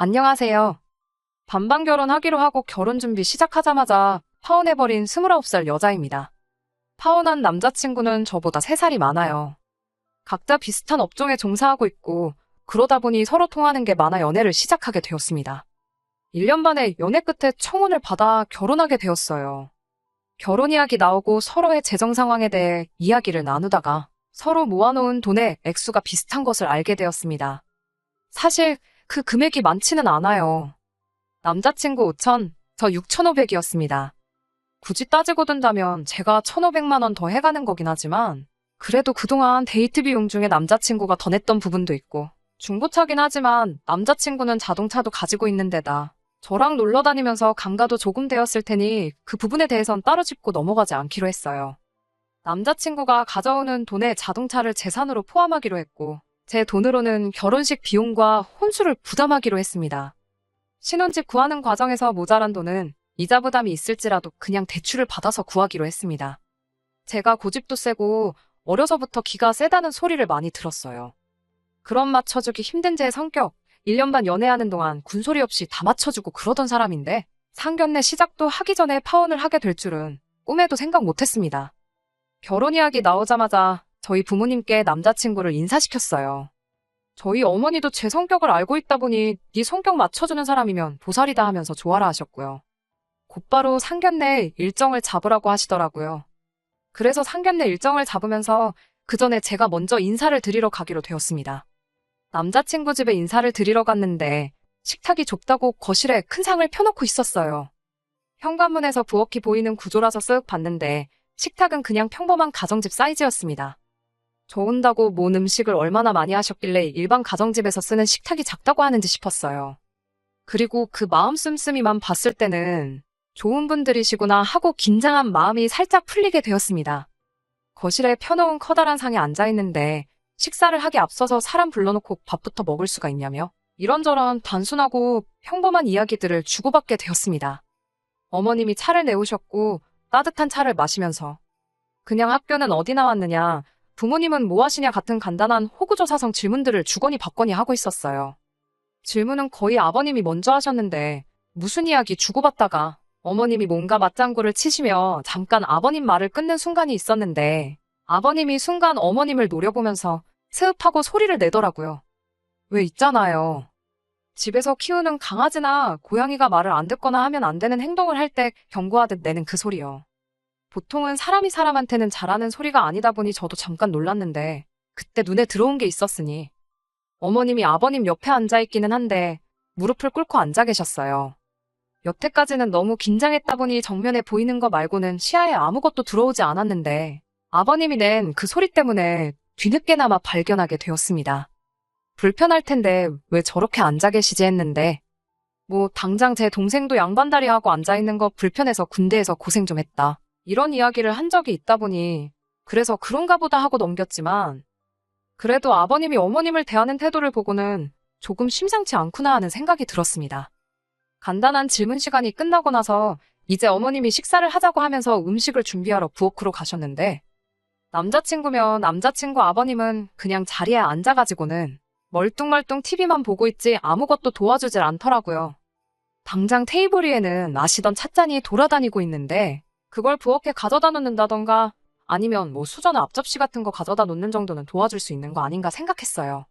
안녕하세요. 반반 결혼하기로 하고 결혼 준비 시작하자마자 파혼해버린 29살 여자입니다. 파혼한 남자친구는 저보다 3살이 많아요. 각자 비슷한 업종에 종사하고 있고 그러다 보니 서로 통하는 게 많아 연애를 시작하게 되었습니다. 1년 만에 연애 끝에 청혼을 받아 결혼하게 되었어요. 결혼 이야기 나오고 서로의 재정 상황에 대해 이야기를 나누다가 서로 모아놓은 돈의 액수가 비슷한 것을 알게 되었습니다. 사실 그 금액이 많지는 않아요. 남자친구 5천, 저 6,500이었습니다. 굳이 따지고 든다면 제가 1,500만 원 더 해가는 거긴 하지만 그래도 그동안 데이트 비용 중에 남자친구가 더 냈던 부분도 있고 중고차긴 하지만 남자친구는 자동차도 가지고 있는 데다 저랑 놀러 다니면서 감가도 조금 되었을 테니 그 부분에 대해선 따로 짚고 넘어가지 않기로 했어요. 남자친구가 가져오는 돈에 자동차를 재산으로 포함하기로 했고 제 돈으로는 결혼식 비용과 혼수를 부담하기로 했습니다. 신혼집 구하는 과정에서 모자란 돈은 이자 부담이 있을지라도 그냥 대출을 받아서 구하기로 했습니다. 제가 고집도 세고 어려서부터 기가 세다는 소리를 많이 들었어요. 그런 맞춰주기 힘든 제 성격, 1년 반 연애하는 동안 군소리 없이 다 맞춰주고 그러던 사람인데 상견례 시작도 하기 전에 파혼을 하게 될 줄은 꿈에도 생각 못했습니다. 결혼 이야기 나오자마자 저희 부모님께 남자친구를 인사시켰어요. 저희 어머니도 제 성격을 알고 있다 보니 네 성격 맞춰주는 사람이면 보살이다 하면서 좋아라 하셨고요. 곧바로 상견례 일정을 잡으라고 하시더라고요. 그래서 상견례 일정을 잡으면서 그 전에 제가 먼저 인사를 드리러 가기로 되었습니다. 남자친구 집에 인사를 드리러 갔는데 식탁이 좁다고 거실에 큰 상을 펴놓고 있었어요. 현관문에서 부엌이 보이는 구조라서 쓱 봤는데 식탁은 그냥 평범한 가정집 사이즈였습니다. 저 온다고 뭔 음식을 얼마나 많이 하셨길래 일반 가정집에서 쓰는 식탁이 작다고 하는지 싶었어요. 그리고 그 마음 씀씀이만 봤을 때는 좋은 분들이시구나 하고 긴장한 마음이 살짝 풀리게 되었습니다. 거실에 펴놓은 커다란 상에 앉아있는데 식사를 하기 앞서서 사람 불러놓고 밥부터 먹을 수가 있냐며 이런저런 단순하고 평범한 이야기들을 주고받게 되었습니다. 어머님이 차를 내오셨고 따뜻한 차를 마시면서 그냥 학교는 어디 나왔느냐, 부모님은 뭐 하시냐 같은 간단한 호구조사성 질문들을 주거니 받거니 하고 있었어요. 질문은 거의 아버님이 먼저 하셨는데 무슨 이야기 주고받다가 어머님이 뭔가 맞장구를 치시며 잠깐 아버님 말을 끊는 순간이 있었는데 아버님이 순간 어머님을 노려보면서 스흡하고 소리를 내더라고요. 왜 있잖아요. 집에서 키우는 강아지나 고양이가 말을 안 듣거나 하면 안 되는 행동을 할 때 경고하듯 내는 그 소리요. 보통은 사람이 사람한테는 잘하는 소리가 아니다 보니 저도 잠깐 놀랐는데 그때 눈에 들어온 게 있었으니 어머님이 아버님 옆에 앉아있기는 한데 무릎을 꿇고 앉아 계셨어요. 여태까지는 너무 긴장했다 보니 정면에 보이는 거 말고는 시야에 아무것도 들어오지 않았는데 아버님이 낸 그 소리 때문에 뒤늦게나마 발견하게 되었습니다. 불편할 텐데 왜 저렇게 앉아 계시지 했는데 뭐 당장 제 동생도 양반다리 하고 앉아있는 거 불편해서 군대에서 고생 좀 했다. 이런 이야기를 한 적이 있다 보니 그래서 그런가 보다 하고 넘겼지만 그래도 아버님이 어머님을 대하는 태도를 보고는 조금 심상치 않구나 하는 생각이 들었습니다. 간단한 질문 시간이 끝나고 나서 이제 어머님이 식사를 하자고 하면서 음식을 준비하러 부엌으로 가셨는데 남자친구면 남자친구 아버님은 그냥 자리에 앉아가지고는 멀뚱멀뚱 TV만 보고 있지 아무것도 도와주질 않더라고요. 당장 테이블 위에는 마시던 찻잔이 돌아다니고 있는데 그걸 부엌에 가져다 놓는다던가 아니면 뭐 수저나 앞접시 같은 거 가져다 놓는 정도는 도와줄 수 있는 거 아닌가 생각했어요.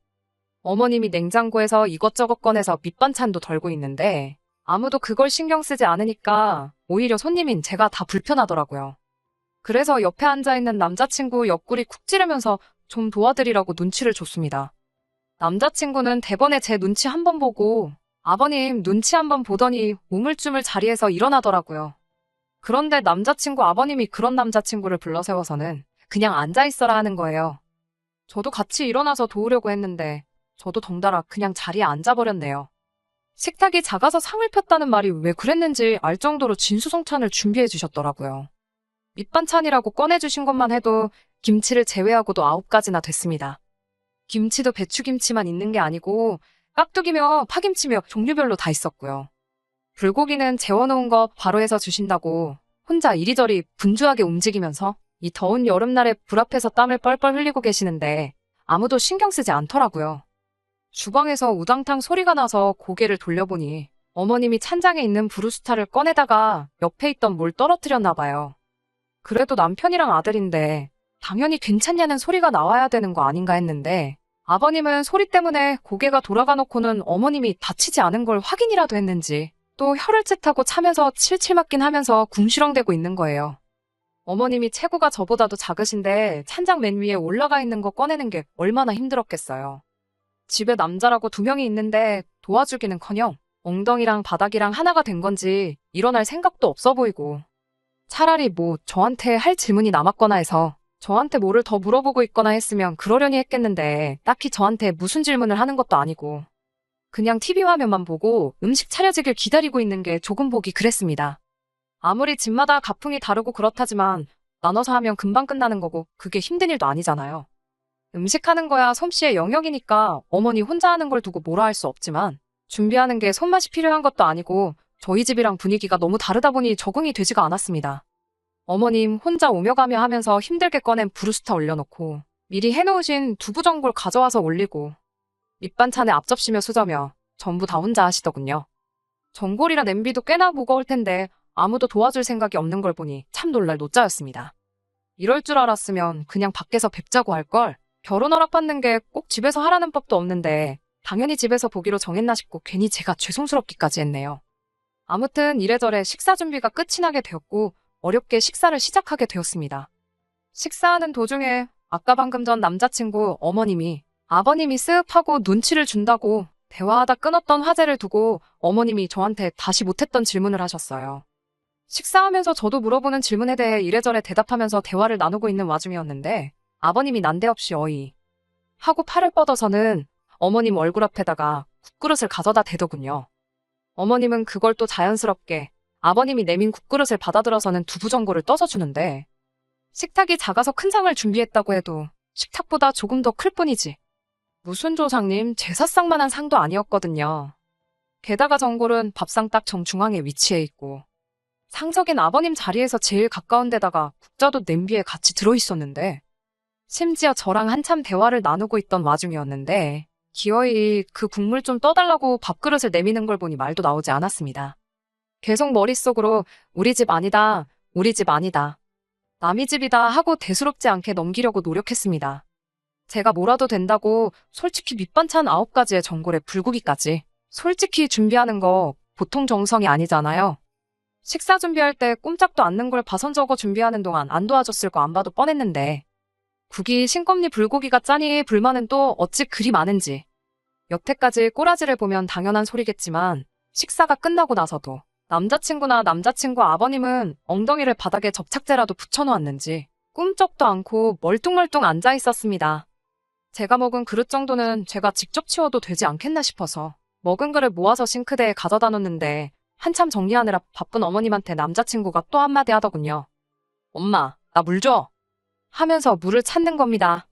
어머님이 냉장고에서 이것저것 꺼내서 밑반찬도 덜고 있는데 아무도 그걸 신경 쓰지 않으니까 오히려 손님인 제가 다 불편하더라고요. 그래서 옆에 앉아있는 남자친구 옆구리 쿡 찌르면서 좀 도와드리라고 눈치를 줬습니다. 남자친구는 대번에 제 눈치 한 번 보고 아버님 눈치 한 번 보더니 우물쭈물 자리에서 일어나더라고요. 그런데 남자친구 아버님이 그런 남자친구를 불러 세워서는 그냥 앉아있어라 하는 거예요. 저도 같이 일어나서 도우려고 했는데 저도 덩달아 그냥 자리에 앉아버렸네요. 식탁이 작아서 상을 폈다는 말이 왜 그랬는지 알 정도로 진수성찬을 준비해 주셨더라고요. 밑반찬이라고 꺼내주신 것만 해도 김치를 제외하고도 9가지나 됐습니다. 김치도 배추김치만 있는 게 아니고 깍두기며 파김치며 종류별로 다 있었고요. 불고기는 재워놓은 거 바로 해서 주신다고 혼자 이리저리 분주하게 움직이면서 이 더운 여름날에 불 앞에서 땀을 뻘뻘 흘리고 계시는데 아무도 신경 쓰지 않더라고요. 주방에서 우당탕 소리가 나서 고개를 돌려보니 어머님이 찬장에 있는 브루스타를 꺼내다가 옆에 있던 뭘 떨어뜨렸나 봐요. 그래도 남편이랑 아들인데 당연히 괜찮냐는 소리가 나와야 되는 거 아닌가 했는데 아버님은 소리 때문에 고개가 돌아가 놓고는 어머님이 다치지 않은 걸 확인이라도 했는지 또 혀를 찢하고 차면서 칠칠 맞긴 하면서 궁시렁대고 있는 거예요. 어머님이 체구가 저보다도 작으신데 찬장 맨 위에 올라가 있는 거 꺼내는 게 얼마나 힘들었겠어요. 집에 남자라고 2명이 있는데 도와주기는커녕 엉덩이랑 바닥이랑 하나가 된 건지 일어날 생각도 없어 보이고 차라리 뭐 저한테 할 질문이 남았거나 해서 저한테 뭐를 더 물어보고 있거나 했으면 그러려니 했겠는데 딱히 저한테 무슨 질문을 하는 것도 아니고 그냥 TV 화면만 보고 음식 차려지길 기다리고 있는 게 조금 보기 그랬습니다. 아무리 집마다 가풍이 다르고 그렇다지만 나눠서 하면 금방 끝나는 거고 그게 힘든 일도 아니잖아요. 음식하는 거야 솜씨의 영역이니까 어머니 혼자 하는 걸 두고 뭐라 할 수 없지만 준비하는 게 손맛이 필요한 것도 아니고 저희 집이랑 분위기가 너무 다르다 보니 적응이 되지가 않았습니다. 어머님 혼자 오며 가며 하면서 힘들게 꺼낸 브루스타 올려놓고 미리 해놓으신 두부전골 가져와서 올리고 밑반찬에 앞접시며 수저며 전부 다 혼자 하시더군요. 전골이라 냄비도 꽤나 무거울 텐데 아무도 도와줄 생각이 없는 걸 보니 참 놀랄 노짜였습니다. 이럴 줄 알았으면 그냥 밖에서 뵙자고 할 걸. 결혼 허락받는 게 꼭 집에서 하라는 법도 없는데 당연히 집에서 보기로 정했나 싶고 괜히 제가 죄송스럽기까지 했네요. 아무튼 이래저래 식사 준비가 끝이 나게 되었고 어렵게 식사를 시작하게 되었습니다. 식사하는 도중에 아까 방금 전 남자친구 어머님이 아버님이 쓱 하고 눈치를 준다고 대화하다 끊었던 화제를 두고 어머님이 저한테 다시 못했던 질문을 하셨어요. 식사하면서 저도 물어보는 질문에 대해 이래저래 대답하면서 대화를 나누고 있는 와중이었는데 아버님이 난데없이 어이 하고 팔을 뻗어서는 어머님 얼굴 앞에다가 국그릇을 가져다 대더군요. 어머님은 그걸 또 자연스럽게 아버님이 내민 국그릇을 받아들어서는 두부전골을 떠서 주는데 식탁이 작아서 큰 상을 준비했다고 해도 식탁보다 조금 더 클 뿐이지. 무슨 조상님 제사상만한 상도 아니었거든요. 게다가 전골은 밥상 딱 정중앙에 위치해 있고 상석인 아버님 자리에서 제일 가까운 데다가 국자도 냄비에 같이 들어있었는데 심지어 저랑 한참 대화를 나누고 있던 와중이었는데 기어이 그 국물 좀 떠달라고 밥그릇을 내미는 걸 보니 말도 나오지 않았습니다. 계속 머릿속으로 우리 집 아니다, 우리 집 아니다, 남의 집이다 하고 대수롭지 않게 넘기려고 노력했습니다. 제가 뭐라도 된다고 솔직히 밑반찬 9가지에 전골에 불고기까지 솔직히 준비하는 거 보통 정성이 아니잖아요. 식사 준비할 때 꼼짝도 않는 걸 봐선저거 준비하는 동안 안 도와줬을 거 안 봐도 뻔했는데 국이 싱겁니 불고기가 짜니 불만은 또 어찌 그리 많은지. 여태까지 꼬라지를 보면 당연한 소리겠지만 식사가 끝나고 나서도 남자친구나 남자친구 아버님은 엉덩이를 바닥에 접착제라도 붙여놓았는지 꿈쩍도 않고 멀뚱멀뚱 앉아 있었습니다. 제가 먹은 그릇 정도는 제가 직접 치워도 되지 않겠나 싶어서 먹은 그릇 모아서 싱크대에 가져다 놓는데 한참 정리하느라 바쁜 어머님한테 남자친구가 또 한마디 하더군요. 엄마, 나 물 줘. 하면서 물을 찾는 겁니다.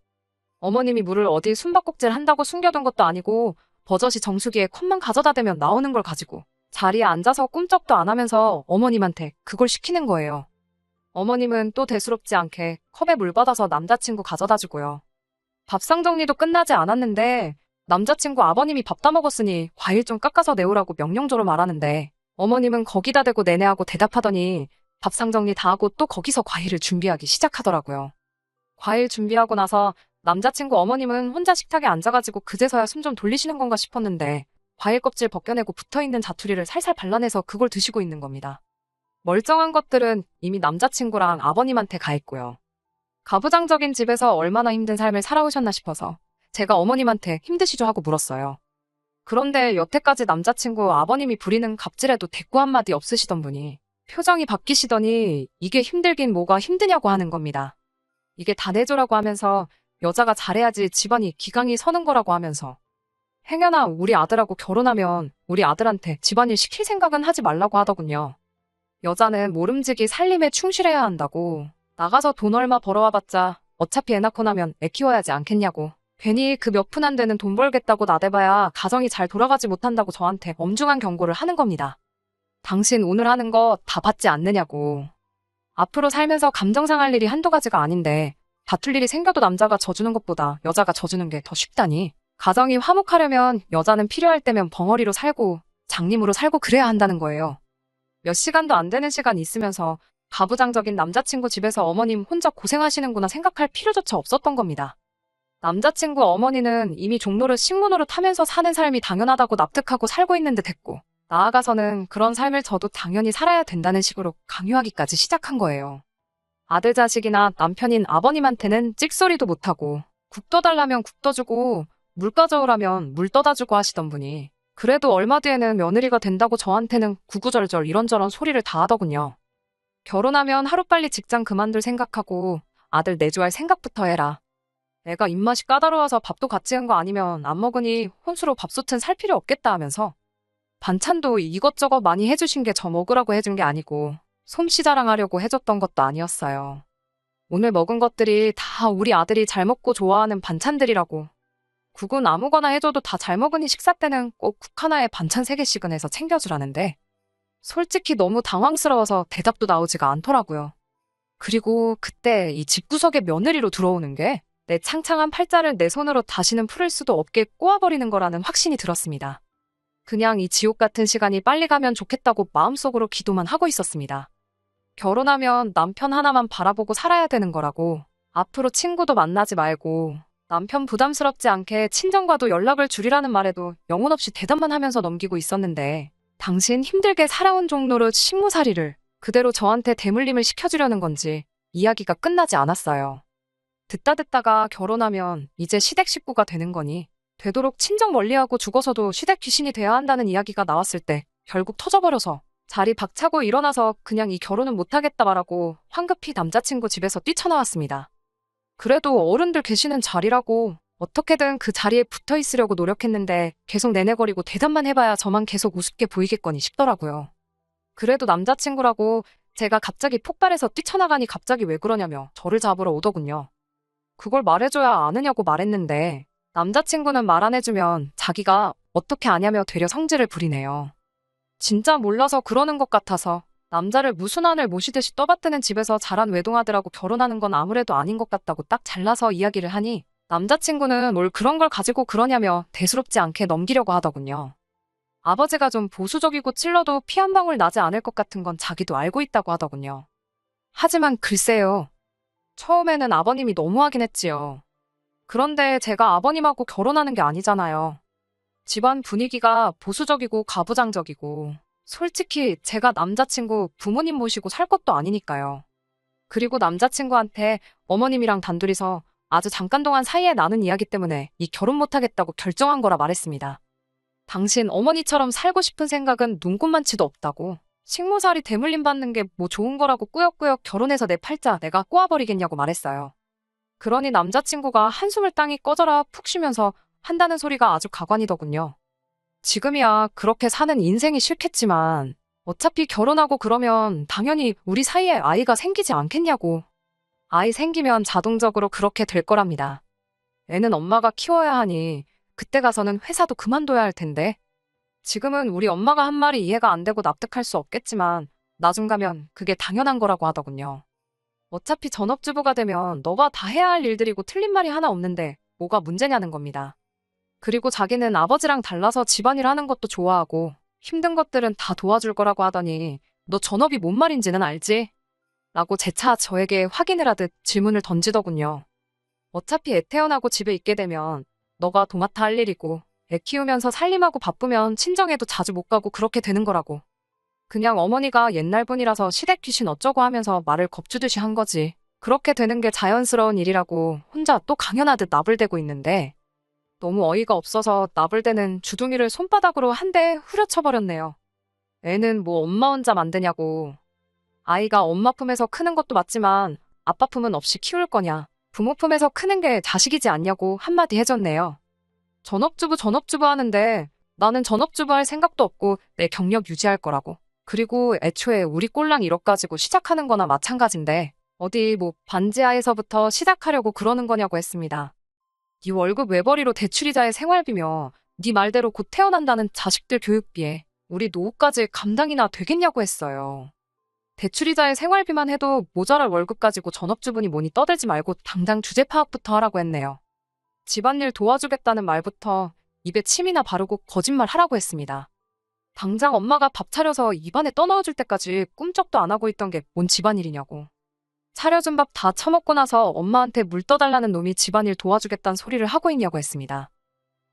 어머님이 물을 어디 숨바꼭질 한다고 숨겨둔 것도 아니고 버젓이 정수기에 컵만 가져다 대면 나오는 걸 가지고 자리에 앉아서 꿈쩍도 안 하면서 어머님한테 그걸 시키는 거예요. 어머님은 또 대수롭지 않게 컵에 물 받아서 남자친구 가져다 주고요. 밥상 정리도 끝나지 않았는데 남자친구 아버님이 밥 다 먹었으니 과일 좀 깎아서 내오라고 명령조로 말하는데 어머님은 거기다 대고 내내하고 대답하더니 밥상 정리 다 하고 또 거기서 과일을 준비하기 시작하더라고요. 과일 준비하고 나서 남자친구 어머님은 혼자 식탁에 앉아가지고 그제서야 숨 좀 돌리시는 건가 싶었는데 과일 껍질 벗겨내고 붙어있는 자투리를 살살 발라내서 그걸 드시고 있는 겁니다. 멀쩡한 것들은 이미 남자친구랑 아버님한테 가 있고요. 가부장적인 집에서 얼마나 힘든 삶을 살아오셨나 싶어서 제가 어머님한테 힘드시죠 하고 물었어요. 그런데 여태까지 남자친구 아버님이 부리는 갑질에도 대꾸 한마디 없으시던 분이 표정이 바뀌시더니 이게 힘들긴 뭐가 힘드냐고 하는 겁니다. 이게 다 내조라고 하면서 여자가 잘해야지 집안이 기강이 서는 거라고 하면서 행여나 우리 아들하고 결혼하면 우리 아들한테 집안일 시킬 생각은 하지 말라고 하더군요. 여자는 모름지기 살림에 충실해야 한다고 나가서 돈 얼마 벌어와봤자 어차피 애 낳고 나면 애 키워야지 않겠냐고 괜히 그 몇 푼 안 되는 돈 벌겠다고 나대봐야 가정이 잘 돌아가지 못한다고 저한테 엄중한 경고를 하는 겁니다. 당신 오늘 하는 거 다 받지 않느냐고. 앞으로 살면서 감정 상할 일이 한두 가지가 아닌데 다툴 일이 생겨도 남자가 져주는 것보다 여자가 져주는 게 더 쉽다니. 가정이 화목하려면 여자는 필요할 때면 벙어리로 살고 장님으로 살고 그래야 한다는 거예요. 몇 시간도 안 되는 시간 있으면서 가부장적인 남자친구 집에서 어머님 혼자 고생하시는구나 생각할 필요조차 없었던 겁니다. 남자친구 어머니는 이미 종로를 식모노릇 하면서 사는 삶이 당연하다고 납득하고 살고 있는 듯 했고, 나아가서는 그런 삶을 저도 당연히 살아야 된다는 식으로 강요하기까지 시작한 거예요. 아들 자식이나 남편인 아버님한테는 찍소리도 못하고, 국 떠달라면 국 떠주고, 물 가져오라면 물 떠다 주고 하시던 분이, 그래도 얼마 뒤에는 며느리가 된다고 저한테는 구구절절 이런저런 소리를 다 하더군요. 결혼하면 하루빨리 직장 그만둘 생각하고 아들 내조할 생각부터 해라. 애가 입맛이 까다로워서 밥도 같이 한 거 아니면 안 먹으니 혼수로 밥솥은 살 필요 없겠다 하면서 반찬도 이것저것 많이 해주신 게 저 먹으라고 해준 게 아니고 솜씨 자랑하려고 해줬던 것도 아니었어요. 오늘 먹은 것들이 다 우리 아들이 잘 먹고 좋아하는 반찬들이라고. 국은 아무거나 해줘도 다 잘 먹으니 식사 때는 꼭 국 하나에 반찬 3개씩은 해서 챙겨주라는데 솔직히 너무 당황스러워서 대답도 나오지가 않더라고요. 그리고 그때 이 집구석에 며느리로 들어오는 게 내 창창한 팔자를 내 손으로 다시는 풀을 수도 없게 꼬아버리는 거라는 확신이 들었습니다. 그냥 이 지옥 같은 시간이 빨리 가면 좋겠다고 마음속으로 기도만 하고 있었습니다. 결혼하면 남편 하나만 바라보고 살아야 되는 거라고, 앞으로 친구도 만나지 말고 남편 부담스럽지 않게 친정과도 연락을 줄이라는 말에도 영혼 없이 대답만 하면서 넘기고 있었는데, 당신 힘들게 살아온 종로로 식모살이를 그대로 저한테 대물림을 시켜주려는 건지 이야기가 끝나지 않았어요. 듣다가 결혼하면 이제 시댁 식구가 되는 거니 되도록 친정 멀리하고 죽어서도 시댁 귀신이 돼야 한다는 이야기가 나왔을 때 결국 터져버려서 자리 박차고 일어나서 그냥 이 결혼은 못하겠다 말하고 황급히 남자친구 집에서 뛰쳐나왔습니다. 그래도 어른들 계시는 자리라고 어떻게든 그 자리에 붙어 있으려고 노력했는데 계속 내내거리고 대답만 해봐야 저만 계속 우습게 보이겠거니 싶더라고요. 그래도 남자친구라고 제가 갑자기 폭발해서 뛰쳐나가니 갑자기 왜 그러냐며 저를 잡으러 오더군요. 그걸 말해줘야 아느냐고 말했는데 남자친구는 말 안 해주면 자기가 어떻게 아냐며 되려 성질을 부리네요. 진짜 몰라서 그러는 것 같아서 남자를 무슨 안을 모시듯이 떠받드는 집에서 자란 외동아들하고 결혼하는 건 아무래도 아닌 것 같다고 딱 잘라서 이야기를 하니 남자친구는 뭘 그런 걸 가지고 그러냐며 대수롭지 않게 넘기려고 하더군요. 아버지가 좀 보수적이고 찔러도 피 한 방울 나지 않을 것 같은 건 자기도 알고 있다고 하더군요. 하지만 글쎄요. 처음에는 아버님이 너무하긴 했지요. 그런데 제가 아버님하고 결혼하는 게 아니잖아요. 집안 분위기가 보수적이고 가부장적이고 솔직히 제가 남자친구 부모님 모시고 살 것도 아니니까요. 그리고 남자친구한테 어머님이랑 단둘이서 아주 잠깐 동안 사이에 나눈 이야기 때문에 이 결혼 못하겠다고 결정한 거라 말했습니다. 당신 어머니처럼 살고 싶은 생각은 눈꼽만치도 없다고. 식모살이 대물림 받는 게 뭐 좋은 거라고 꾸역꾸역 결혼해서 내 팔자 내가 꼬아버리겠냐고 말했어요. 그러니 남자친구가 한숨을 땅이 꺼져라 푹 쉬면서 한다는 소리가 아주 가관이더군요. 지금이야 그렇게 사는 인생이 싫겠지만 어차피 결혼하고 그러면 당연히 우리 사이에 아이가 생기지 않겠냐고. 아이 생기면 자동적으로 그렇게 될 거랍니다. 애는 엄마가 키워야 하니 그때 가서는 회사도 그만둬야 할 텐데. 지금은 우리 엄마가 한 말이 이해가 안 되고 납득할 수 없겠지만 나중 가면 그게 당연한 거라고 하더군요. 어차피 전업주부가 되면 너가 다 해야 할 일들이고 틀린 말이 하나 없는데 뭐가 문제냐는 겁니다. 그리고 자기는 아버지랑 달라서 집안일 하는 것도 좋아하고 힘든 것들은 다 도와줄 거라고 하더니 너 전업이 뭔 말인지는 알지? 라고 재차 저에게 확인을 하듯 질문을 던지더군요. 어차피 애 태어나고 집에 있게 되면 너가 도맡아 할 일이고 애 키우면서 살림하고 바쁘면 친정에도 자주 못 가고 그렇게 되는 거라고. 그냥 어머니가 옛날 분이라서 시댁 귀신 어쩌고 하면서 말을 겁주듯이 한 거지. 그렇게 되는 게 자연스러운 일이라고 혼자 또 강연하듯 나불대고 있는데 너무 어이가 없어서 나불대는 주둥이를 손바닥으로 한 대 후려쳐버렸네요. 애는 뭐 엄마 혼자 만드냐고. 아이가 엄마 품에서 크는 것도 맞지만 아빠 품은 없이 키울 거냐. 부모 품에서 크는 게 자식이지 않냐고 한마디 해줬네요. 전업주부 하는데 나는 전업주부 할 생각도 없고 내 경력 유지할 거라고. 그리고 애초에 우리 꼴랑 1억 가지고 시작하는 거나 마찬가지인데 어디 뭐 반지하에서부터 시작하려고 그러는 거냐고 했습니다. 네 월급 외벌이로 대출이자의 생활비며 네 말대로 곧 태어난다는 자식들 교육비에 우리 노후까지 감당이나 되겠냐고 했어요. 대출이자의 생활비만 해도 모자랄 월급 가지고 전업주부니 뭐니 떠들지 말고 당장 주제 파악부터 하라고 했네요. 집안일 도와주겠다는 말부터 입에 침이나 바르고 거짓말 하라고 했습니다. 당장 엄마가 밥 차려서 입안에 떠넣어줄 때까지 꿈쩍도 안 하고 있던 게 뭔 집안일이냐고. 차려준 밥 다 처먹고 나서 엄마한테 물 떠달라는 놈이 집안일 도와주겠다는 소리를 하고 있냐고 했습니다.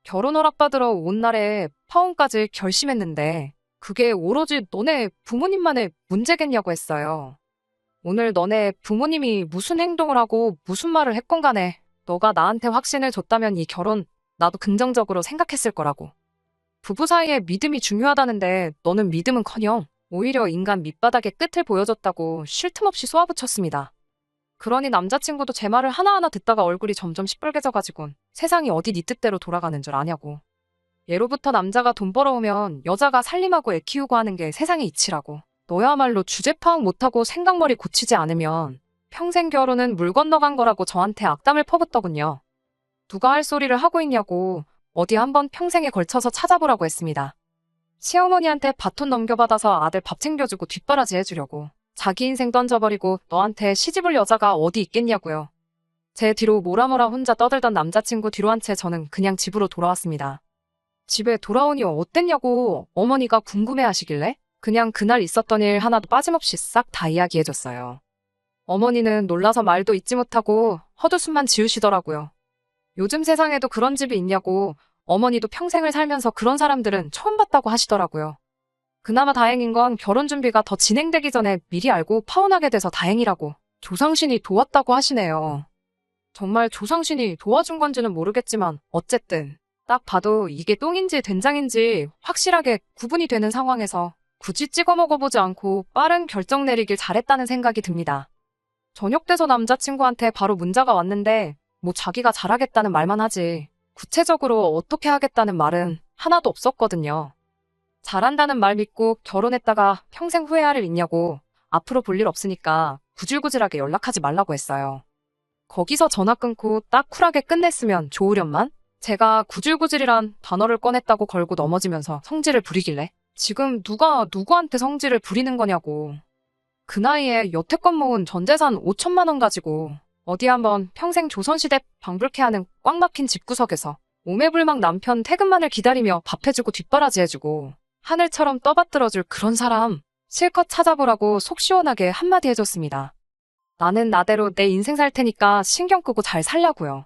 결혼 허락받으러 온 날에 파혼까지 결심했는데 그게 오로지 너네 부모님만의 문제겠냐고 했어요. 오늘 너네 부모님이 무슨 행동을 하고 무슨 말을 했건 간에 너가 나한테 확신을 줬다면 이 결혼 나도 긍정적으로 생각했을 거라고. 부부 사이에 믿음이 중요하다는데 너는 믿음은커녕 오히려 인간 밑바닥의 끝을 보여줬다고 쉴 틈 없이 쏘아붙였습니다. 그러니 남자친구도 제 말을 하나하나 듣다가 얼굴이 점점 시뻘개져가지곤 세상이 어디 네 뜻대로 돌아가는 줄 아냐고. 예로부터 남자가 돈 벌어오면 여자가 살림하고 애 키우고 하는 게 세상의 이치라고. 너야말로 주제 파악 못하고 생각머리 고치지 않으면 평생 결혼은 물 건너간 거라고 저한테 악담을 퍼붓더군요. 누가 할 소리를 하고 있냐고 어디 한번 평생에 걸쳐서 찾아보라고 했습니다. 시어머니한테 바톤 넘겨받아서 아들 밥 챙겨주고 뒷바라지 해주려고. 자기 인생 던져버리고 너한테 시집올 여자가 어디 있겠냐고요. 제 뒤로 뭐라뭐라 혼자 떠들던 남자친구 뒤로 한 채 저는 그냥 집으로 돌아왔습니다. 집에 돌아오니 어땠냐고 어머니가 궁금해하시길래 그냥 그날 있었던 일 하나도 빠짐없이 싹 다 이야기해줬어요. 어머니는 놀라서 말도 잇지 못하고 헛웃음만 지으시더라고요. 요즘 세상에도 그런 집이 있냐고 어머니도 평생을 살면서 그런 사람들은 처음 봤다고 하시더라고요. 그나마 다행인 건 결혼 준비가 더 진행되기 전에 미리 알고 파혼하게 돼서 다행이라고 조상신이 도왔다고 하시네요. 정말 조상신이 도와준 건지는 모르겠지만 어쨌든 딱 봐도 이게 똥인지 된장인지 확실하게 구분이 되는 상황에서 굳이 찍어 먹어보지 않고 빠른 결정 내리길 잘했다는 생각이 듭니다. 저녁 돼서 남자친구한테 바로 문자가 왔는데 뭐 자기가 잘하겠다는 말만 하지 구체적으로 어떻게 하겠다는 말은 하나도 없었거든요. 잘한다는 말 믿고 결혼했다가 평생 후회할 일 있냐고 앞으로 볼 일 없으니까 구질구질하게 연락하지 말라고 했어요. 거기서 전화 끊고 딱 쿨하게 끝냈으면 좋으련만 제가 구질구질이란 단어를 꺼냈다고 걸고 넘어지면서 성질을 부리길래 지금 누가 누구한테 성질을 부리는 거냐고. 그 나이에 여태껏 모은 전재산 5천만 원 가지고 어디 한번 평생 조선시대 방불케 하는 꽉 막힌 집구석에서 오매불망 남편 퇴근만을 기다리며 밥 해주고 뒷바라지 해주고 하늘처럼 떠받들어줄 그런 사람 실컷 찾아보라고 속 시원하게 한마디 해줬습니다. 나는 나대로 내 인생 살 테니까 신경 끄고 잘 살라고요.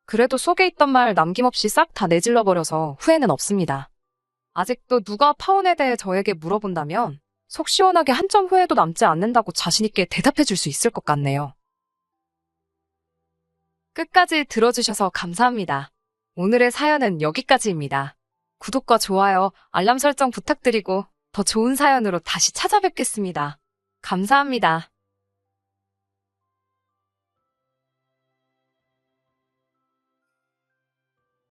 그래도 속에 있던 말 남김없이 싹 다 내질러버려서 후회는 없습니다. 아직도 누가 파혼에 대해 저에게 물어본다면 속 시원하게 한 점 후회도 남지 않는다고 자신있게 대답해 줄 수 있을 것 같네요. 끝까지 들어주셔서 감사합니다. 오늘의 사연은 여기까지입니다. 구독과 좋아요, 알람 설정 부탁드리고 더 좋은 사연으로 다시 찾아뵙겠습니다. 감사합니다.